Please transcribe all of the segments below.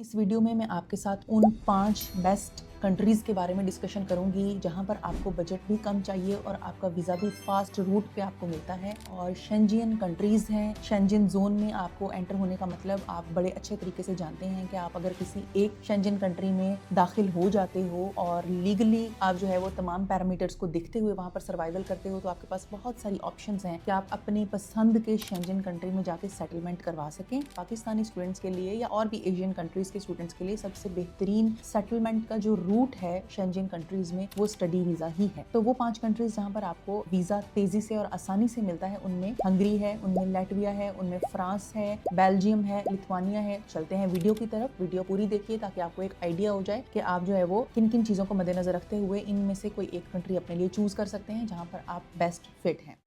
इस वीडियो में मैं आपके साथ उन 5 बेस्ट कंट्रीज़ के बारे में डिस्कशन करूंगी जहां पर आपको बजट भी कम चाहिए और आपका वीज़ा भी फास्ट रूट पे आपको मिलता है। और शेंजियन कंट्रीज़ हैं। शेंजियन जोन में आपको एंटर होने का मतलब आप बड़े अच्छे तरीके से जानते हैं कि आप अगर किसी एक शेंजियन कंट्री में दाखिल हो जाते हो और लीगली आप जो है वो तमाम पैरामीटर्स को देखते हुए वहाँ पर सर्वाइवल करते हो, तो आपके पास बहुत सारी ऑप्शंस हैं कि आप अपने पसंद के शेंजियन कंट्री में जाके सेटलमेंट करवा सकें। पाकिस्तानी स्टूडेंट्स के लिए या और भी एशियन कंट्रीज के स्टूडेंट्स के लिए सबसे बेहतरीन सेटलमेंट का जो रूट है शेंजियन कंट्रीज में वो स्टडी वीजा ही है। तो वो 5 कंट्रीज जहाँ पर आपको वीजा तेजी से और आसानी से मिलता है, उनमें हंगरी है, उनमें लैटविया है, उनमें फ्रांस है, बेल्जियम है, लिथुआनिया है। चलते हैं वीडियो की तरफ। वीडियो पूरी देखिए ताकि आपको एक आइडिया हो जाए कि आप जो है वो किन किन चीजों को मद्देनजर रखते हुए इनमें से कोई एक कंट्री अपने लिए चूज कर सकते हैं जहाँ पर आप बेस्ट फिट हैं।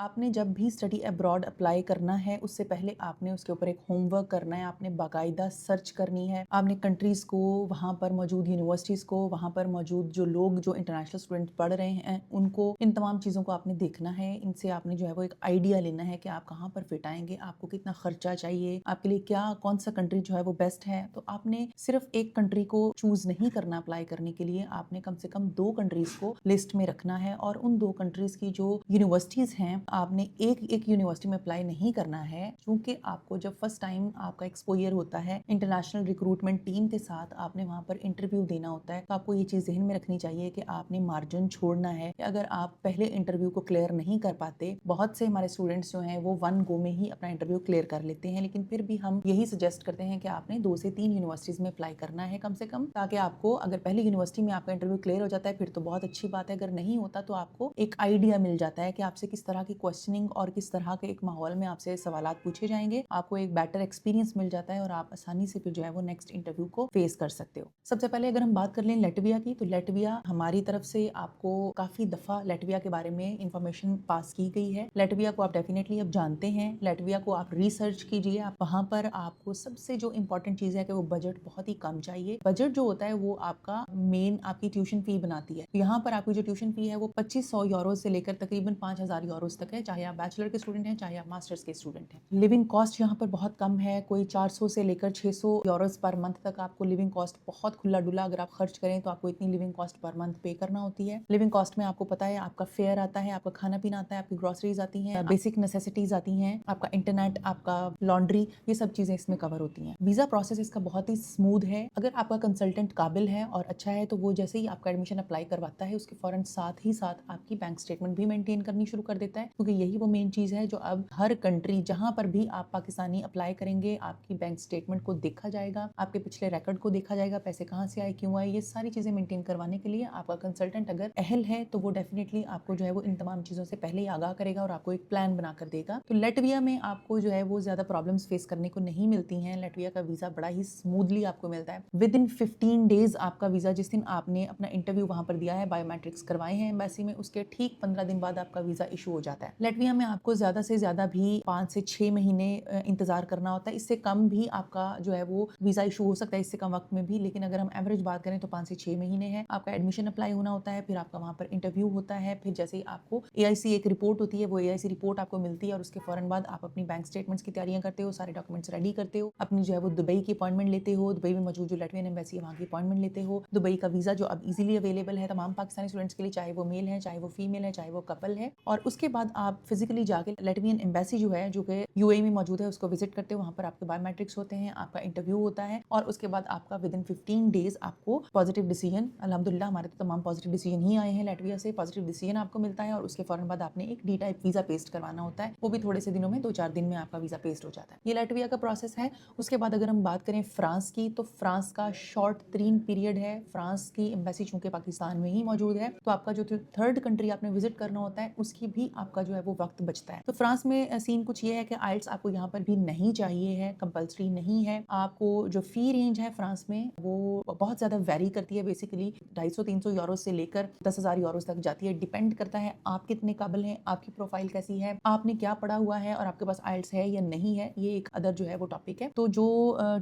आपने जब भी स्टडी अब्रॉड अप्लाई करना है उससे पहले आपने उसके ऊपर एक होमवर्क करना है। आपने बाकायदा सर्च करनी है। आपने कंट्रीज़ को, वहाँ पर मौजूद यूनिवर्सिटीज़ को, वहाँ पर मौजूद जो लोग जो इंटरनेशनल स्टूडेंट पढ़ रहे हैं उनको, इन तमाम चीज़ों को आपने देखना है। इनसे आपने जो है वो एक आइडिया लेना है कि आप कहाँ पर फिट आएंगे, आपको कितना खर्चा चाहिए, आपके लिए क्या कौन सा कंट्री जो है वो बेस्ट है। तो आपने सिर्फ एक कंट्री को चूज नहीं करना अप्लाई करने के लिए, आपने कम से कम 2 कंट्रीज को लिस्ट में रखना है। और उन 2 कंट्रीज की जो यूनिवर्सिटीज़ हैं आपने एक यूनिवर्सिटी में अप्लाई नहीं करना है, क्योंकि आपको जब फर्स्ट टाइम आपका एक्सपोजर होता है इंटरनेशनल रिक्रूटमेंट टीम के साथ, आपने वहां पर इंटरव्यू देना होता है। तो आपको ये चीज जहन में रखनी चाहिए कि आपने मार्जिन छोड़ना है कि अगर आप पहले इंटरव्यू को क्लियर नहीं कर पाते, बहुत से हमारे स्टूडेंट्स जो हैं वो 1 गो में ही अपना इंटरव्यू क्लियर कर लेते हैं, लेकिन फिर भी हम यही सजेस्ट करते हैं कि आपने 2 से 3 यूनिवर्सिटीज में अप्लाई करना है कम से कम, ताकि आपको अगर पहली यूनिवर्सिटी में आपका इंटरव्यू क्लियर हो जाता है फिर तो बहुत अच्छी बात है, अगर नहीं होता तो आपको एक आइडिया मिल जाता है कि आपसे किस तरह की क्वेश्चनिंग और किस तरह के एक माहौल में आपसे सवालात पूछे जाएंगे। आपको एक बेटर एक्सपीरियंस मिल जाता है और आप आसानी से फिर जो है वो नेक्स्ट इंटरव्यू को फेस कर सकते हो। सबसे पहले अगर हम बात कर लें लैटविया की, तो लैटविया हमारी तरफ से आपको काफी दफा लैटविया के बारे में इंफॉर्मेशन पास की गई है। लैटविया को आप डेफिनेटली अब जानते हैं। लैटविया को आप रिसर्च कीजिए। आप वहां पर आपको सबसे जो इंपॉर्टेंट चीज है कि वो बजट बहुत ही कम चाहिए। बजट जो होता है वो आपका मेन आपकी ट्यूशन फी बनाती है। तो यहाँ पर आपकी जो ट्यूशन फी है वो 2500 यूरो से लेकर तकरीबन 5000 यूरोस तक है, चाहे आप बैचलर के स्टूडेंट हैं चाहे आप मास्टर्स के स्टूडेंट हैं। लिविंग कॉस्ट यहाँ पर बहुत कम है। कोई 400 से लेकर 600 यूरोस पर मंथ तक आपको लिविंग कॉस्ट बहुत खुला डुला अगर आप खर्च करें तो आपको इतनी लिविंग कॉस्ट पर मंथ पे करना होती है। लिविंग कॉस्ट में आपको पता है आपका फेयर आता है, आपका खाना पीना आता है, आपकी ग्रोसरीज आती हैं, बेसिक नेसेसिटीज आती हैं, आपका इंटरनेट, आपका लॉन्ड्री, ये सब चीजें इसमें कवर होती हैं। वीजा प्रोसेस इसका बहुत ही स्मूथ है। अगर आपका कंसल्टेंट काबिल है और अच्छा है तो वो जैसे ही आपका एडमिशन अप्लाई करवाता है उसके फौरन साथ ही साथ आपकी बैंक स्टेटमेंट भी मेंटेन करनी शुरू कर देता है, क्योंकि यही वो मेन चीज है जो अब हर कंट्री जहां पर भी आप पाकिस्तानी अप्लाई करेंगे आपकी बैंक स्टेटमेंट को देखा जाएगा, आपके पिछले रिकॉर्ड को देखा जाएगा, पैसे कहां से आए, क्यों आए, ये सारी चीजें मेंटेन करवाने के लिए आपका कंसल्टेंट अगर अहल है तो वो डेफिनेटली आपको जो है वो इन तमाम चीजों से पहले ही आगाह करेगा और आपको एक प्लान बनाकर देगा। तो लैटविया में आपको जो है वो ज्यादा प्रॉब्लम्स फेस करने को नहीं मिलती हैं। लैटविया का वीजा बड़ा ही स्मूथली आपको मिलता है। विद इन 15 डेज आपका वीजा, जिस दिन आपने अपना इंटरव्यू वहां पर दिया है, बायोमेट्रिक्स करवाए हैं एम्बेसी में, उसके ठीक 15 दिन बाद आपका वीजा इशू हो जाता है। लैटविया में आपको ज्यादा से ज्यादा भी 5 से 6 महीने इंतजार करना होता है। इससे कम भी आपका जो है वो वीजा इशू हो सकता है, इससे कम वक्त में भी, लेकिन अगर हम एवरेज बात करें तो 5 से 6 महीने है। आपका एडमिशन अप्लाई होना होता है, फिर आपका वहां पर इंटरव्यू होता है, फिर जैसे ही आपको AIC एक रिपोर्ट होती है, वो AIC रिपोर्ट आपको मिलती है और उसके फौरन बाद आप अपनी बैंक स्टेटमेंट्स की तैयारियां करते हो, सारे डॉक्यूमेंट्स रेडी करते हो, अपनी जो है वो दुबई की अपॉइंटमेंट लेते हो, दुबई में मौजूद जो लैटवियन एम्बेसी है वहां की अपॉइंटमेंट लेते हो। दुबई का वीजा जो अब इजीली अवेलेबल है तमाम पाकिस्तानी स्टूडेंट्स के लिए, चाहे वो मेल है, चाहे वो फीमेल है, चाहे वो कपल है। और उसके बाद आप फिजिकली जाके लैटवियन एम्बेसी जो है, जो कि UAE में मौजूद है, उसको विजिट करते हो। वहां पर आपके बायोमेट्रिक्स होते हैं, आपका इंटरव्यू होता है और उसके बाद आपका विद इन 15 डेज आपको पॉजिटिव डिसीजन, अल्हम्दुलिल्लाह हमारे तो तमाम पॉजिटिव डिसीजन ही आए हैं लैटविया से, पॉजिटिव डिसीजन आपको मिलता है और उसके फौरन बाद आपने एक D टाइप वीजा पेस्ट करवाना होता है। वो भी थोड़े से दिनों में, 2-4 दिन में आपका वीजा पेस्ट हो जाता है। ये लैटविया का प्रोसेस है। उसके बाद अगर हम बात करें फ्रांस की, तो फ्रांस का शॉर्ट 3 पीरियड है। फ्रांस की एम्बेसी चूंकि पाकिस्तान में ही मौजूद है, तो आपका जो 3rd कंट्री आपने विजिट करना होता है उसकी भी आपका जो है है वो वक्त बचता है। तो फ्रांस में सीन कुछ ये है कि आइल्स आपको यहाँ पर भी नहीं चाहिए है, कंपल्सरी नहीं है। आपको जो फी रेंज है फ्रांस में वो बहुत ज़्यादा वेरी करती है, बेसिकली 250-300 यूरो से लेकर 10,000 यूरो तक जाती है। डिपेंड करता है आप कितने काबिल हैं, आपकी प्रोफाइल कैसी है, आपने क्या पढ़ा हुआ है और आपके पास आइल्स है या नहीं है, ये एक अदर जो है वो टॉपिक है। तो जो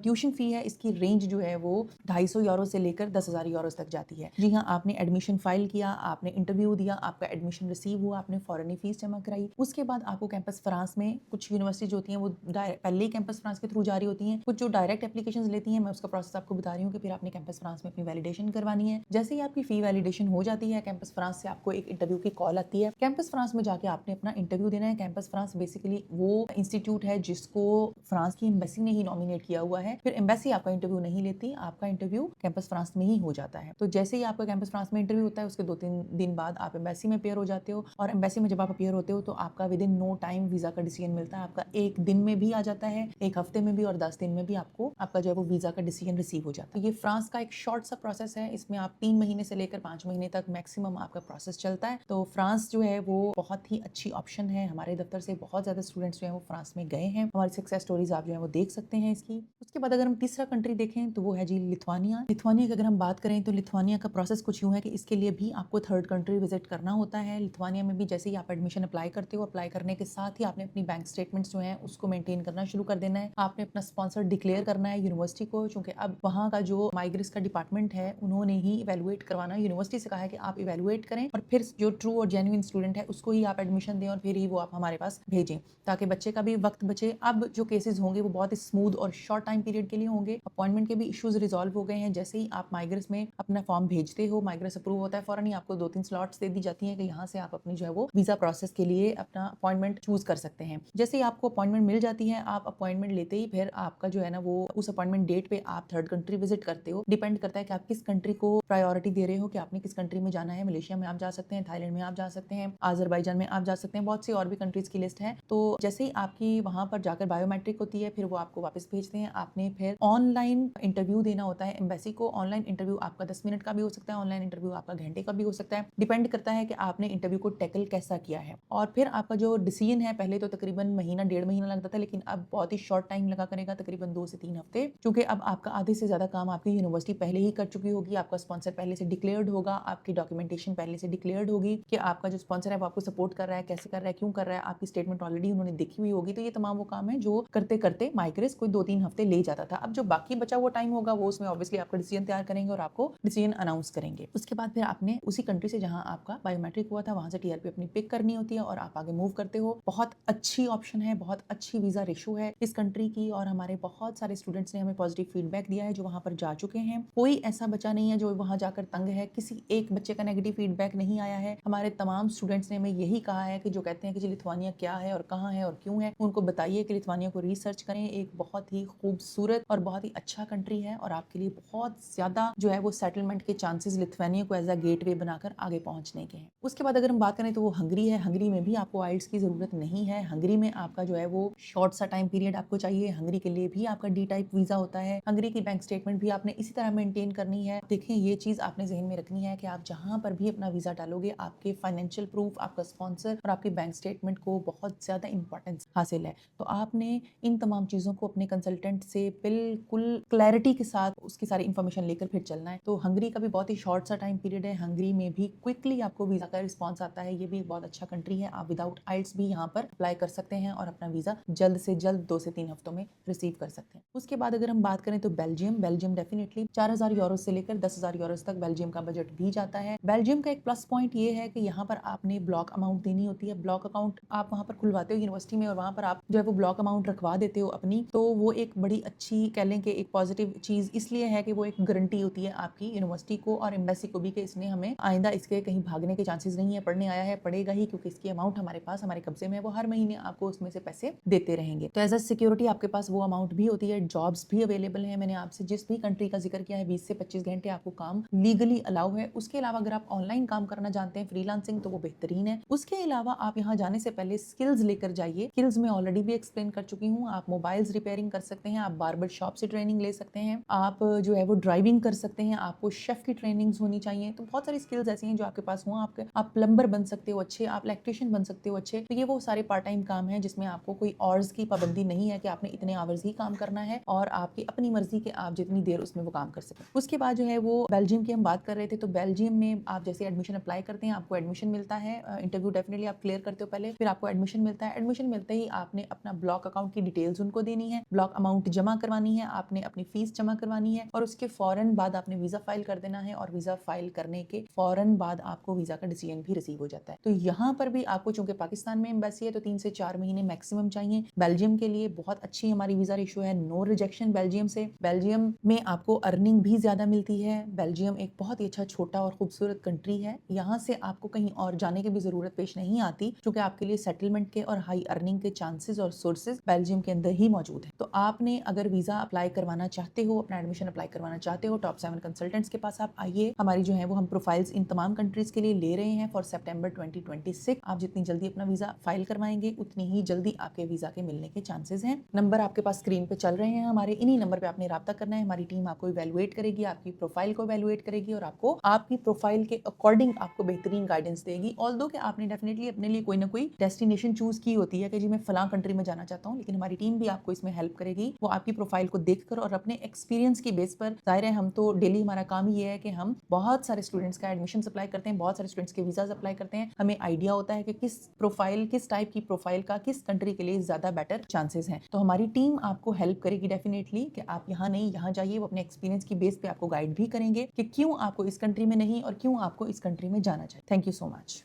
ट्यूशन फी है इसकी रेंज जो है वो 250 यूरो से लेकर 10,000 यूरो तक जाती है। जी हाँ, आपने एडमिशन फाइल किया, आपने इंटरव्यू दिया, आपका एडमिशन रिसीव हुआ, आपने फॉरेन फीस जमा कराई, उसके बाद आपको कैंपस फ्रांस में कुछ यूनिवर्सिटीज होती हैं वो पहले ही कैंपस फ्रांस के थ्रू जारी होती हैं, कुछ जो डायरेक्ट एप्लीकेशन लेती हैं। मैं उसका प्रोसेस आपको बता रही हूँ कि फिर आपने कैंपस फ्रांस में अपनी वैलिडेशन करवानी है। जैसे ही आपकी फी वैलिडेशन हो जाती है, कैंपस फ्रांस से आपको एक इंटरव्यू की कॉल आती है। कैंपस फ्रांस में जाके आपने अपना इंटरव्यू देना है। कैंपस फ्रांस बेसिकली वो इंस्टीट्यूट है जिसको फ्रांस की एम्बेसी ने ही नॉमिनेट किया हुआ है। फिर एम्बेसी आपका इंटरव्यू नहीं लेती, आपका इंटरव्यू कैंपस फ्रांस में ही हो जाता है। तो जैसे ही आपका कैंपस फ्रांस में इंटरव्यू होता है उसके 2-3 दिन बाद आप एम्बेसी में अपियर हो जाते हो, और एम्बेसी में जब आप अपियर होते हो तो आपका within no time visa का डिसीजन मिलता है। आपका एक दिन में भी आ जाता है, एक हफ्ते में भी, और 10 दिन में भी आपको आपका जो है वो वीजा का डिसीजन रिसीव हो जाता है। ये फ्रांस का एक शॉर्ट सा प्रोसेस है, इसमें आप 3 महीने से लेकर 5 महीने तक मैक्सिमम आपका प्रोसेस चलता है। तो फ्रांस जो है वो बहुत ही अच्छी ऑप्शन है। हमारे दफ्तर से बहुत ज्यादा स्टूडेंट्स जो है वो फ्रांस में गए हैं। हमारी सक्सेस स्टोरीज आप जो है वो देख सकते हैं इसकी। उसके बाद अगर हम तीसरा कंट्री देखें तो वो है जी लिथुआनिया। लिथुआनिया की अगर हम बात करें तो लिथुआनिया का प्रोसेस कुछ यूं है कि इसके लिए भी आपको थर्ड कंट्री विजिट करना होता है। लिथुआनिया में भी जैसे ही आप एडमिशन अप्लाई करते हो, अप्लाई करने के साथ ही आपने अपनी बैंक स्टेटमेंट्स जो है उसको मेंटेन करना शुरू कर देना है। आपने अपना स्पॉन्सर डिक्लेयर करना है यूनिवर्सिटी को, क्योंकि अब वहाँ का जो माइग्रेस का डिपार्टमेंट है उन्होंने ही इवेलुएट करवाना, यूनिवर्सिटी से कहा है कि आप इवेलुएट करें और फिर जो ट्रू और जेन्युइन स्टूडेंट है उसको ही आप एडमिशन दें और फिर ही वो आप हमारे पास भेजें, ताकि बच्चे का भी वक्त बचे। अब जो केसेस होंगे वो बहुत स्मूथ और शॉर्ट टाइम पीरियड के लिए होंगे। अपॉइंटमेंट के भी इश्यूज रिजॉल्व हो गए हैं। जैसे ही आप माइग्रेस में अपना फॉर्म भेजते हो, माइग्रेस अप्रूव होता है, फौरन ही आपको 2-3 स्लॉट्स दे दी जाती हैं कि यहाँ से आप अपनी जो है वो वीजा प्रोसेस के लिए अपना अपॉइंटमेंट चूज कर सकते हैं। जैसे ही आपको अपॉइंटमेंट मिल जाती है, आप अपॉइंटमेंट लेते ही फिर आपका जो है ना वो उस अपॉइंटमेंट डेट पे आप थर्ड कंट्री विजिट करते हो। डिपेंड करता है कि आप किस कंट्री को प्रायोरिटी दे रहे हो, कि आपने किस कंट्री में जाना है। मलेशिया में आप जा सकते हैं, थाईलैंड में आप जा सकते हैं, अजरबैजान में आप जा सकते हैं, बहुत सी और भी कंट्रीज की लिस्ट है। तो जैसे ही आपकी वहां पर जाकर बायोमेट्रिक होती है, फिर वो आपको वापस भेजते हैं। आपने फिर ऑनलाइन इंटरव्यू देना होता है एम्बेसी को। ऑनलाइन इंटरव्यू आपका 10 मिनट का भी हो सकता है, ऑनलाइन इंटरव्यू आपका घंटे का भी हो सकता है। डिपेंड करता है कि आपने इंटरव्यू को टैकल कैसा किया है। और फिर आपका जो डिसीजन है, पहले तो तकरीबन महीना 1.5 महीना लगता था, लेकिन अब बहुत ही शॉर्ट टाइम लगा करेगा, तकरीबन 2 से 3 हफ्ते, क्योंकि अब आपका आधे से ज्यादा काम आपकी यूनिवर्सिटी पहले ही कर चुकी होगी। आपका स्पॉन्सर पहले से डिक्लेयर्ड होगा, आपकी डॉक्यूमेंटेशन पहले से डिक्लेयर्ड होगी कि आपका जो स्पॉन्सर है वो आपको सपोर्ट कर रहा है, कैसे कर रहा है, क्यों कर रहा है, आपकी स्टेटमेंट ऑलरेडी उन्होंने देखी हुई होगी। तो ये तमाम वो काम है जो करते करते माइग्रेस कोई 2-3 हफ्ते ले जाता था। अब जो बाकी बचा हुआ टाइम होगा वो उसमें ऑब्वियसली आपका डिसीजन तैयार करेंगे और आपको डिसीजन अनाउंस करेंगे। उसके बाद फिर आपने उसी कंट्री से जहां आपका बायोमेट्रिक हुआ था वहां से टीआरपी अपनी पिक करनी होती है और आप आगे मूव करते हो। बहुत अच्छी ऑप्शन है, बहुत अच्छी वीजा रेशो है इस कंट्री की, और हमारे बहुत सारे स्टूडेंट्स ने हमें पॉजिटिव फीडबैक दिया है जो वहां पर जा चुके हैं। कोई ऐसा बच्चा नहीं है जो वहां जाकर तंग है, किसी एक बच्चे का नेगेटिव फीडबैक नहीं आया है। हमारे तमाम स्टूडेंट्स ने हमें यही कहा है कि जो कहते हैं कि लिथुआनिया क्या है और कहाँ है और क्यों है, उनको बताइए कि लिथुआनिया को रिसर्च करें। एक बहुत ही खूबसूरत और बहुत ही अच्छा कंट्री है और आपके लिए बहुत ज्यादा जो है वो सेटलमेंट के चांसेस लिथुआनिया को एज अ गेटवे बनाकर आगे पहुंचने के हैं। उसके बाद अगर हम बात करें तो वो हंगरी है। हंगरी में भी आपको आइल्स की जरूरत नहीं है। हंगरी में आपका जो है वो शॉर्ट सा टाइम पीरियड आपको चाहिए। हंगरी के लिए भी आपका डी टाइप वीजा होता है। हंगरी की बैंक स्टेटमेंट भी आपने इसी तरह मेंटेन करनी है। देखें, ये चीज आपने जहन में रखनी है कि आप जहां पर भी अपना वीजा डालोगे, आपके फाइनेंशियल प्रूफ, आपका स्पॉन्सर और आपकी बैंक स्टेटमेंट को बहुत ज्यादा इंपॉर्टेंस हासिल है। तो आपने इन तमाम चीजों को अपने कंसल्टेंट से बिल्कुल क्लैरिटी के साथ उसकी सारी इन्फॉर्मेशन लेकर फिर चलना है। तो हंगरी का भी बहुत ही शॉर्ट सा टाइम पीरियड है। हंगरी में भी क्विकली आपको वीजा का रिस्पॉन्स आता है। ये भी एक बहुत अच्छा कंट्री है। आप विदाउट आइल्स भी यहाँ पर अप्लाई कर सकते हैं और अपना वीजा जल्द से जल्द 2 से 3 हफ्तों में रिसीव कर सकते हैं। उसके बाद अगर हम बात करें तो बेल्जियम डेफिनेटली 4,000 यूरो से लेकर 10,000 यूरो तक बेल्जियम का बजट भी जाता है। बेल्जियम का एक प्लस पॉइंट ये है कि यहाँ पर आपने ब्लॉक अमाउंट देनी होती है। ब्लॉक अकाउंट आप वहाँ पर खुलवाते हो यूनिवर्सिटी में और वहाँ पर आप जो है वो ब्लॉक अमाउंट रखवा देते हो अपनी। तो वो एक बड़ी अच्छी कह लें कि एक पॉजिटिव चीज इसलिए है कि वो एक गारंटी होती है आपकी यूनिवर्सिटी को और एम्बेसी को भी कि इसने हमें आइंदा इसके कहीं भागने के चांसेस नहीं है। पढ़ने आया है, पढ़ेगा ही, क्योंकि इसकी अमाउंट हमारे पास हमारे कब्जे में है। वो हर महीने आपको उसमें से पैसे देते रहेंगे। तो एज अ सिक्योरिटी आपके पास वो अमाउंट भी होती है। जॉब्स भी अवेलेबल है। मैंने आपसे जिस भी कंट्री का जिक्र किया है 20 से 25 घंटे आपको काम लीगली अलाउ है। उसके अलावा अगर आप ऑनलाइन काम करना जानते हैं, फ्रीलांसिंग, तो वो बेहतरीन है। उसके अलावा आप यहाँ जाने से पहले स्किल्स लेकर जाइए। स्किल्स में ऑलरेडी भी एक्सप्लेन कर चुकी हूँ। आप मोबाइल्स रिपेयरिंग कर सकते हैं, आप बार्बर शॉप से ट्रेनिंग ले सकते हैं, आप जो है वो ड्राइविंग कर सकते हैं, आपको शेफ की ट्रेनिंग्स होनी चाहिए। तो बहुत सारी स्किल्स ऐसी हैं जो आपके पास हो। आप प्लम्बर बन सकते हो अच्छे, आप इलेक्ट्रिशियन इलेक्ट्रीशियन बन सकते हो अच्छे। तो ये वो सारे पार्ट टाइम काम है जिसमें आपको कोई आवर्स की पाबंदी नहीं है कि आपने इतने आवर्स ही काम करना है और आपकी अपनी मर्जी के आप जितनी देर उसमें वो काम कर सकें। उसके बाद जो है वो बेल्जियम की हम बात कर रहे थे, तो बेल्जियम में आप जैसे एडमिशन अप्लाई करते हैं आपको एडमिशन मिलता है। इंटरव्यू डेफिनेटली आप क्लियर करते हो पहले, फिर आपको एडमिशन मिलता है। एडमिशन मिलते ही आपने अपना ब्लॉक अकाउंट की डिटेल्स उनको देनी है, ब्लॉक अमाउंट जमा करवानी है, आपने अपनी फीस जमा करवानी है और उसके फौरन बाद आपने वीजा फाइल कर देना है और वीजा फाइल करने के फौरन बाद आपको वीजा का डिसीजन भी रिसीव हो जाता है। तो यहाँ पर भी आपको, चूंकि पाकिस्तान में एम्बेसी है, तो 3 से 4 महीने मैक्सिमम चाहिए। बेल्जियम के लिए बहुत अच्छी हमारी वीजा रेशियो है, नो रिजेक्शन बेल्जियम से। बेल्जियम में आपको अर्निंग भी ज्यादा मिलती है। बेल्जियम एक बहुत ही अच्छा छोटा और खूबसूरत कंट्री है, यहाँ से आपको कहीं और जाने की भी जरूरत पेश नहीं आती, क्योंकि आपके लिए सेटलमेंट के और हाई अर्निंग के चांसेस और सोर्सेज बेल्जियम के अंदर ही मौजूद है। तो आपने अगर वीजा अप्लाई करवाना चाहते हो, अपना एडमिशन अप्लाई करवाना चाहते हो, टॉप 7 कंसल्टेंट्स के पास आप आइए। हमारी जो है वो हम प्रोफाइल्स इन तमाम कंट्रीज के लिए ले रहे हैं फॉर सितंबर 2026। आप जितनी जल्दी अपना वीजा फाइल करवाएंगे उतनी ही जल्दी आपके वीजा के मिलने के चांसेस हैं। नंबर आपके पास स्क्रीन पे चल रहे हैं हमारे, इन्हीं नंबर पे आपने राब्ता करना है। हमारी टीम आपको इवैल्यूएट करेगी, आपकी प्रोफाइल को इवैल्यूएट करेगी और आपको आपकी प्रोफाइल के अकॉर्डिंग आपको बेहतरीन गाइडेंस देगी। ऑल्दो कि आपने डेफिनेटली अपने लिए कोई ना कोई डेस्टिनेशन चूज की होती है कि जी मैं फलां कंट्री में जाना चाहता हूँ, लेकिन हमारी टीम भी आपको इसमें हेल्प करेगी। वो आपकी प्रोफाइल को देखकर और अपने एक्सपीरियंस की बेस पर, जाहिर है हम तो डेली हमारा काम ही है कि हम बहुत सारे स्टूडेंट्स का एडमिशन अप्लाई करते हैं, बहुत सारे स्टूडेंट्स के वीजाज अप्लाई करते हैं। हमें आइडिया होता है कि किस टाइप की प्रोफाइल का किस कंट्री के लिए ज्यादा बेटर चांसेस हैं। तो हमारी टीम आपको हेल्प करेगी डेफिनेटली कि आप यहाँ नहीं यहाँ जाइए। वो अपने एक्सपीरियंस की बेस पे आपको गाइड भी करेंगे कि क्यों आपको इस कंट्री में नहीं और क्यों आपको इस कंट्री में जाना चाहिए। Thank you so much.